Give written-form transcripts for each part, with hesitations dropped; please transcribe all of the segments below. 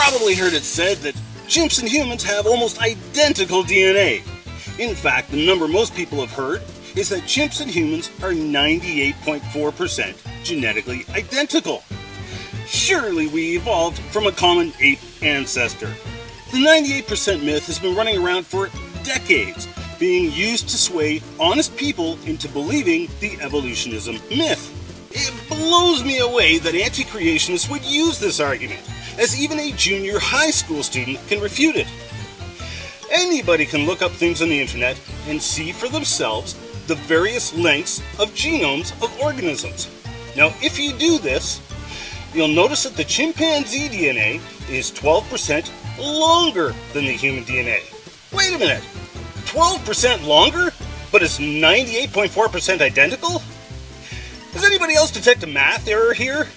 probably heard it said that chimps and humans have almost identical DNA. In fact, the number most people have heard is that chimps and humans are 98.4% genetically identical. Surely we evolved from a common ape ancestor. The 98% myth has been running around for decades, being used to sway honest people into believing the evolutionism myth. It blows me away that anti-creationists would use this argument, as even a junior high school student can refute it. Anybody can look up things on the internet and see for themselves the various lengths of genomes of organisms. Now, if you do this, you'll notice that the chimpanzee DNA is 12% longer than the human DNA. Wait a minute, 12% longer, but it's 98.4% identical? Does anybody else detect a math error here?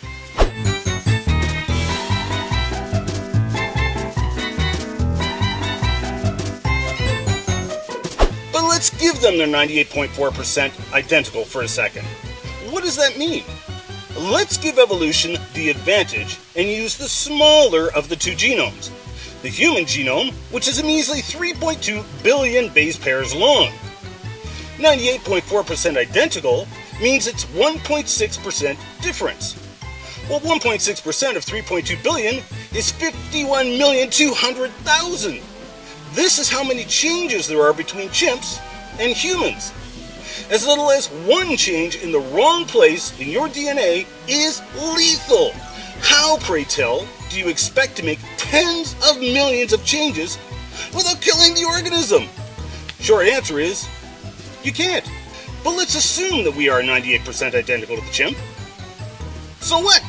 But let's give them their 98.4% identical for a second. What does that mean? Let's give evolution the advantage and use the smaller of the two genomes. The human genome, which is a measly 3.2 billion base pairs long. 98.4% identical means it's 1.6% difference. Well, 1.6% of 3.2 billion is 51,200,000. This is how many changes there are between chimps and humans. As little as one change in the wrong place in your DNA is lethal. How, pray tell, do you expect to make tens of millions of changes without killing the organism? Short answer is, you can't. But let's assume that we are 98% identical to the chimp. So what?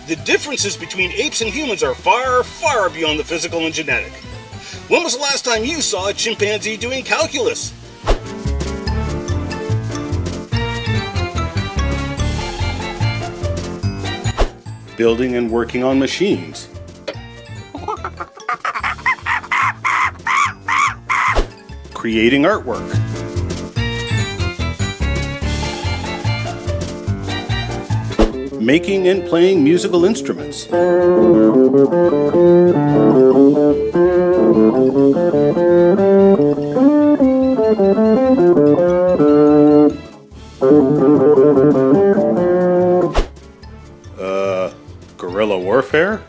The differences between apes and humans are far, far beyond the physical and genetic. When was the last time you saw a chimpanzee doing calculus? Building and working on machines. Creating artwork. Making and playing musical instruments. Guerrilla warfare?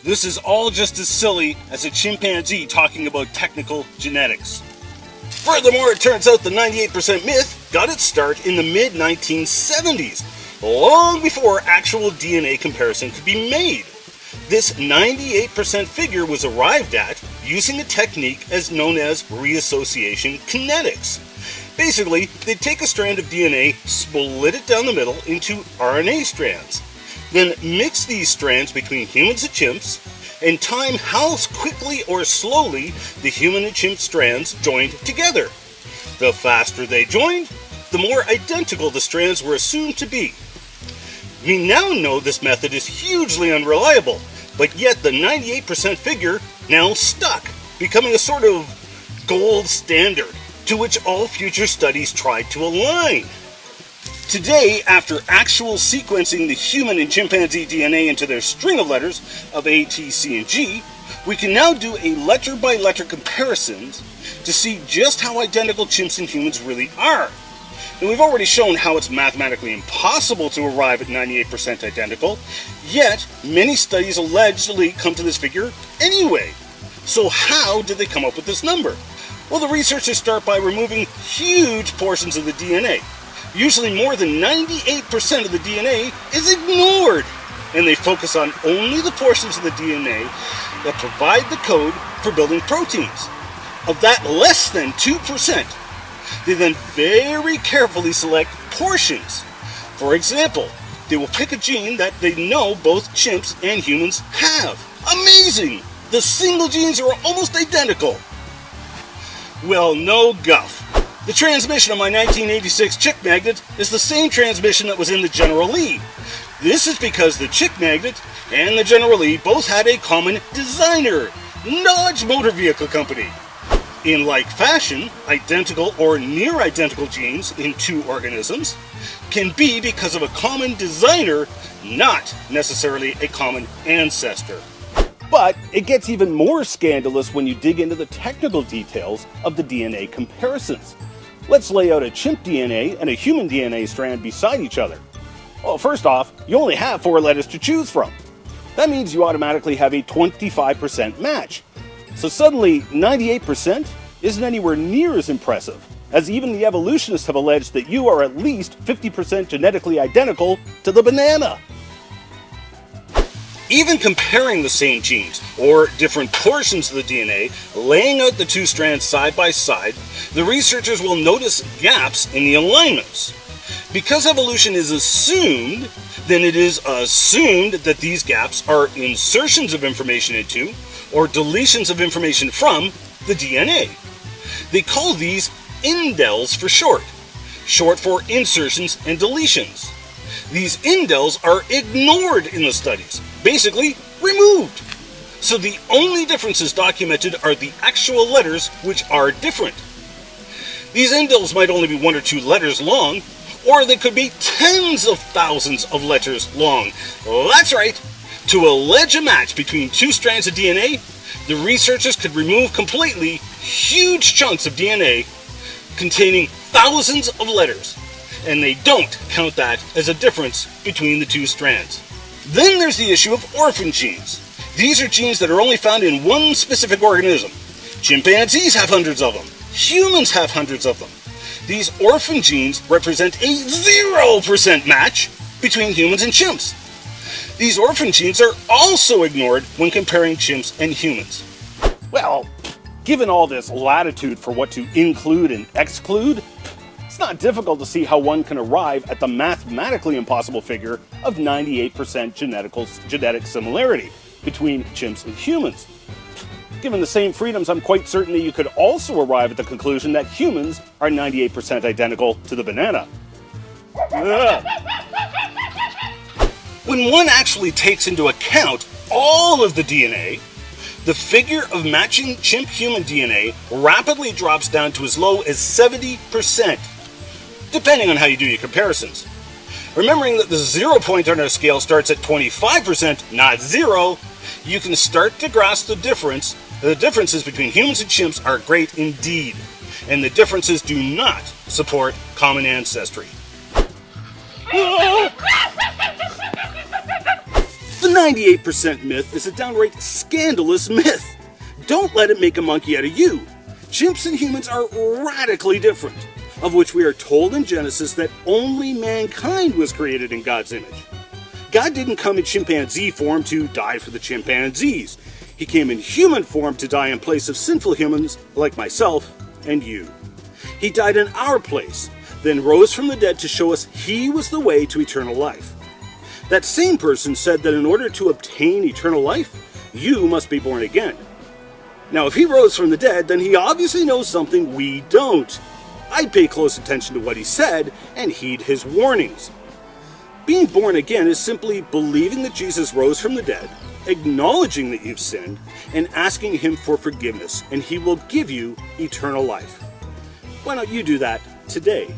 This is all just as silly as a chimpanzee talking about technical genetics. Furthermore, it turns out the 98% myth got its start in the mid-1970s, long before actual DNA comparison could be made. This 98% figure was arrived at using a technique known as reassociation kinetics. Basically, they'd take a strand of DNA, split it down the middle into RNA strands, then mix these strands between humans and chimps, and time how quickly or slowly the human and chimp strands joined together. The faster they joined, the more identical the strands were assumed to be. We now know this method is hugely unreliable, but yet the 98% figure now stuck, becoming a sort of gold standard to which all future studies tried to align. Today, after actual sequencing the human and chimpanzee DNA into their string of letters of A, T, C, and G, we can now do a letter-by-letter comparisons to see just how identical chimps and humans really are. And we've already shown how it's mathematically impossible to arrive at 98% identical, yet many studies allegedly come to this figure anyway. So how did they come up with this number? Well, the researchers start by removing huge portions of the DNA. Usually more than 98% of the DNA is ignored, and they focus on only the portions of the DNA that provide the code for building proteins. Of that less than 2%, they then very carefully select portions. For example, they will pick a gene that they know both chimps and humans have. Amazing! The single genes are almost identical. Well, no guff. The transmission of my 1986 Chick Magnet is the same transmission that was in the General Lee. This is because the Chick Magnet and the General Lee both had a common designer, Dodge Motor Vehicle Company. In like fashion, identical or near identical genes in two organisms can be because of a common designer, not necessarily a common ancestor. But it gets even more scandalous when you dig into the technical details of the DNA comparisons. Let's lay out a chimp DNA and a human DNA strand beside each other. Well, first off, you only have 4 letters to choose from. That means you automatically have a 25% match. So suddenly, 98% isn't anywhere near as impressive, as even the evolutionists have alleged that you are at least 50% genetically identical to the banana. Even comparing the same genes, or different portions of the DNA, laying out the 2 strands side by side, the researchers will notice gaps in the alignments. Because evolution is assumed, then it is assumed that these gaps are insertions of information into, or deletions of information from, the DNA. They call these indels for short for insertions and deletions. These indels are ignored in the studies, basically removed. So the only differences documented are the actual letters, which are different. These indels might only be 1 or 2 letters long, or they could be tens of thousands of letters long. That's right! To allege a match between 2 strands of DNA, the researchers could remove completely huge chunks of DNA containing thousands of letters, and they don't count that as a difference between the 2 strands. Then there's the issue of orphan genes. These are genes that are only found in one specific organism. Chimpanzees have hundreds of them. Humans have hundreds of them. These orphan genes represent a 0% match between humans and chimps. These orphan genes are also ignored when comparing chimps and humans. Well, given all this latitude for what to include and exclude, it's not difficult to see how one can arrive at the mathematically impossible figure of 98% genetic similarity between chimps and humans. Given the same freedoms, I'm quite certain that you could also arrive at the conclusion that humans are 98% identical to the banana. Ugh. When one actually takes into account all of the DNA, the figure of matching chimp-human DNA rapidly drops down to as low as 70%, depending on how you do your comparisons. Remembering that the 0 point on our scale starts at 25%, not 0, you can start to grasp the difference. The differences between humans and chimps are great indeed, and the differences do not support common ancestry. The 98% myth is a downright scandalous myth. Don't let it make a monkey out of you. Chimps and humans are radically different, of which we are told in Genesis that only mankind was created in God's image. God didn't come in chimpanzee form to die for the chimpanzees. He came in human form to die in place of sinful humans like myself and you. He died in our place, then rose from the dead to show us he was the way to eternal life. That same person said that in order to obtain eternal life, you must be born again. Now, if he rose from the dead, then he obviously knows something we don't. I'd pay close attention to what he said and heed his warnings. Being born again is simply believing that Jesus rose from the dead, acknowledging that you've sinned, and asking him for forgiveness, and he will give you eternal life. Why don't you do that today?